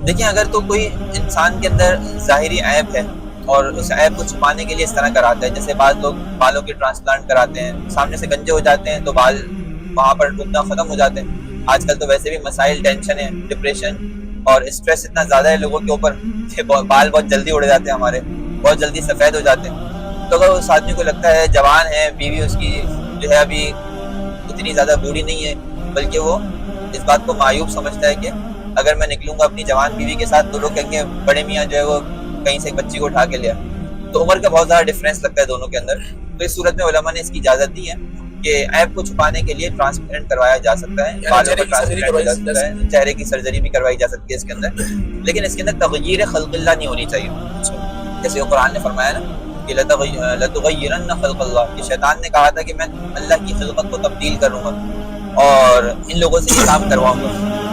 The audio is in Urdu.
دیکھیں اگر تو کوئی انسان کے اندر ظاہری عیب ہے اور اس عیب کو چھپانے کے لیے اس طرح کراتا ہے، جیسے بعض لوگ بالوں کے ٹرانسپلانٹ کراتے ہیں، سامنے سے گنجے ہو جاتے ہیں تو بال وہاں پر اگنا ختم ہو جاتے ہیں۔ آج کل تو ویسے بھی مسائل، ٹینشن ہے، ڈپریشن اور اسٹریس اتنا زیادہ ہے لوگوں کے اوپر کہ بال بہت جلدی اڑ جاتے ہیں ہمارے، بہت جلدی سفید ہو جاتے ہیں۔ تو اگر اس آدمی کو لگتا ہے جوان ہے، بیوی اس کی جو ہے ابھی اتنی زیادہ بوڑھی نہیں ہے، بلکہ وہ اس بات کو معیوب سمجھتا ہے کہ اگر میں نکلوں گا اپنی جوان بیوی کے ساتھ تو لوگ کہیں گے بڑے میاں جو ہے وہ کہیں سے ایک بچی کو اٹھا کے لیا، تو عمر کا بہت زیادہ ڈفرینس لگتا ہے دونوں کے اندر۔ تو اس صورت میں علماء نے اس کی اجازت دی ہے کہ عیب کو چھپانے کے لیے ٹرانسپلانٹ کروایا جا سکتا ہے، بالوں کا ٹرانسپلانٹ ہو جا سکتا ہے، چہرے کی سرجری بھی کروائی جا سکتی ہے اس کے اندر، لیکن اس کے اندر تغیر خلق اللہ نہیں ہونی چاہیے۔ جیسے وہ قرآن نے فرمایا نا کہ لَتُغَيِّرَنَّ خَلْقَ اللَّهِ، کہ شیطان نے کہا تھا کہ میں اللہ کی خلقت کو تبدیل کروں گا اور ان لوگوں سے یہ کام کرواؤں گا۔